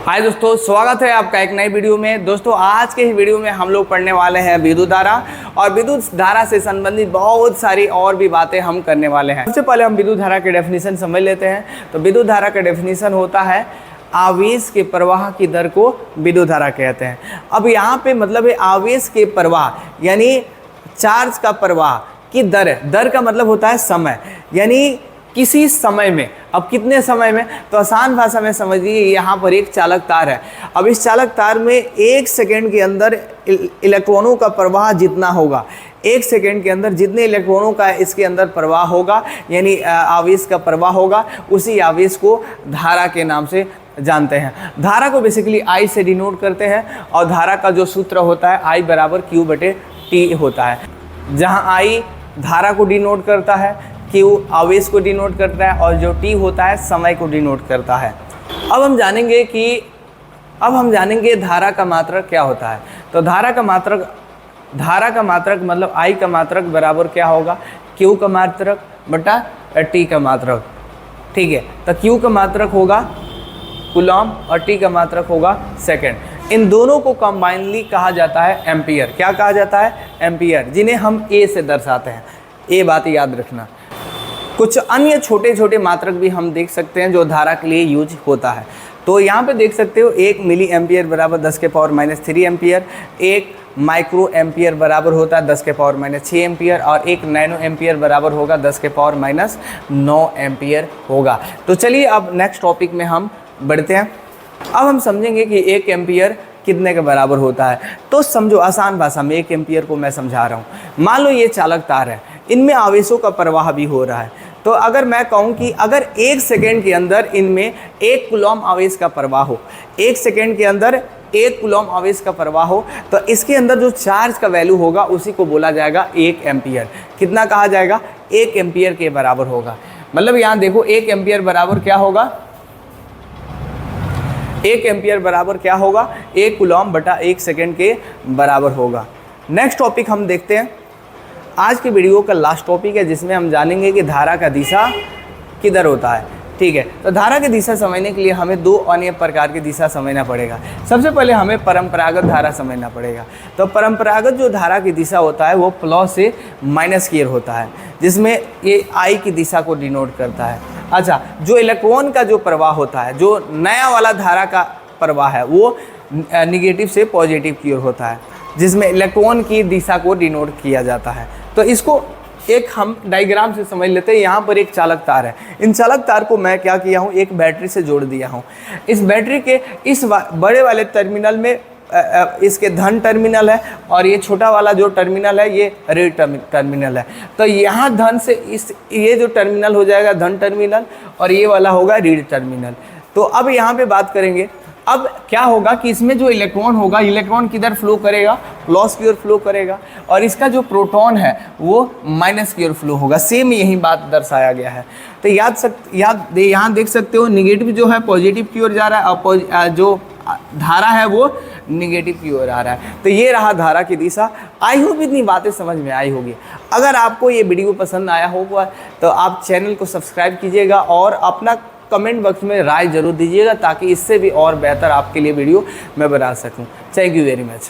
हाय दोस्तों, स्वागत है आपका एक नई वीडियो में। दोस्तों आज के ही वीडियो में हम लोग पढ़ने वाले हैं विद्युत धारा, और विद्युत धारा से संबंधित बहुत सारी और भी बातें हम करने वाले हैं। सबसे पहले हम विद्युत धारा के डेफिनेशन समझ लेते हैं। तो विद्युत धारा का डेफिनेशन होता है आवेश के प्रवाह की दर को विद्युत धारा कहते हैं। अब यहाँ पे मतलब है आवेश के प्रवाह यानी चार्ज का प्रवाह की दर का मतलब होता है समय, यानी किसी समय में। अब कितने समय में, तो आसान भाषा में समझिए, यहाँ पर एक चालक तार है। अब इस चालक तार में 1 सेकेंड के अंदर इलेक्ट्रॉनों का प्रवाह जितना होगा, 1 सेकेंड के अंदर जितने इलेक्ट्रॉनों का इसके अंदर प्रवाह होगा, यानी आवेश का प्रवाह होगा, उसी आवेश को धारा के नाम से जानते हैं। धारा को बेसिकली I से डिनोट करते हैं, और धारा का जो सूत्र होता है I बराबर Q/T होता है, जहाँ I धारा को डिनोट करता है, Q आवेश को डिनोट करता है, और जो T होता है समय को डिनोट करता है। अब हम जानेंगे धारा का मात्रक क्या होता है। तो धारा का मात्रक मतलब I का मात्रक बराबर क्या होगा, Q का मात्रक बटा T का मात्रक। ठीक है, तो Q का मात्रक होगा कूलम और T का मात्रक होगा सेकेंड। इन दोनों को कंबाइनली कहा जाता है एम्पियर। क्या कहा जाता है? एम्पियर, जिन्हें हम A से दर्शाते हैं। ये बात याद रखना। कुछ अन्य छोटे छोटे मात्रक भी हम देख सकते हैं जो धारा के लिए यूज होता है। तो यहाँ पे देख सकते हो 1 मिली एम्पियर बराबर 10⁻³ एम्पियर, 1 माइक्रो एम्पियर बराबर होता है 10⁻6 एम्पियर, और 1 नैनो एम्पियर बराबर होगा 10⁻9 एम्पियर होगा। तो चलिए अब नेक्स्ट टॉपिक में हम बढ़ते हैं। अब हम समझेंगे कि 1 एम्पियर कितने के बराबर होता है। तो समझो, आसान भाषा में 1 एम्पियर को मैं समझा रहा हूँ। मान लो ये चालक तार है, इनमें आवेशों का प्रवाह भी हो रहा है। तो अगर मैं कहूँ कि अगर 1 सेकेंड के अंदर इनमें 1 कूलम आवेश का प्रवाह हो, 1 सेकेंड के अंदर 1 कूलम आवेश का प्रवाह हो, तो इसके अंदर जो चार्ज का वैल्यू होगा उसी को बोला जाएगा 1 एम्पियर। कितना कहा जाएगा? 1 एम्पियर के बराबर होगा। मतलब यहाँ देखो 1 एम्पियर बराबर क्या होगा, 1 एम्पियर बराबर क्या होगा, 1 कूलम बटा 1 सेकेंड के बराबर होगा। नेक्स्ट टॉपिक हम देखते हैं। आज की वीडियो का लास्ट टॉपिक है, जिसमें हम जानेंगे कि धारा का दिशा किधर होता है। ठीक है, तो धारा की दिशा समझने के लिए हमें 2 अन्य प्रकार की दिशा समझना पड़ेगा। सबसे पहले हमें परंपरागत धारा समझना पड़ेगा। तो परंपरागत जो धारा की दिशा होता है वो प्लस से माइनस की ओर होता है, जिसमें ये I की दिशा को डिनोट करता है। अच्छा, जो इलेक्ट्रॉन का जो प्रवाह होता है, जो नया वाला धारा का प्रवाह है, वो निगेटिव से पॉजिटिव की ओर होता है, जिसमें इलेक्ट्रॉन की दिशा को डिनोट किया जाता है। तो इसको एक हम डायग्राम से समझ लेते हैं। यहाँ पर एक चालक तार है। इन चालक तार को मैं क्या किया हूँ, एक बैटरी से जोड़ दिया हूँ। इस बैटरी के इस बड़े वाले टर्मिनल में इसके धन टर्मिनल है, और ये छोटा वाला जो टर्मिनल है ये ऋण टर्मिनल है। तो यहाँ धन से ये जो टर्मिनल हो जाएगा धन टर्मिनल, और ये वाला होगा ऋण टर्मिनल। तो अब यहाँ पे बात करेंगे। अब क्या होगा कि इसमें जो इलेक्ट्रॉन होगा, इलेक्ट्रॉन किधर फ्लो करेगा, प्लस की ओर फ्लो करेगा, और इसका जो प्रोटॉन है वो माइनस की ओर फ्लो होगा। सेम यही बात दर्शाया गया है। तो यहाँ देख सकते हो निगेटिव जो है पॉजिटिव की ओर जा रहा है, और जो धारा है वो निगेटिव की ओर आ रहा है। तो ये रहा धारा की दिशा। आई होप इतनी बातें समझ में आई होगी। अगर आपको ये वीडियो पसंद आया होगा तो आप चैनल को सब्सक्राइब कीजिएगा, और अपना कमेंट बॉक्स में राय जरूर दीजिएगा, ताकि इससे भी और बेहतर आपके लिए वीडियो मैं बना सकूं। Thank you very much.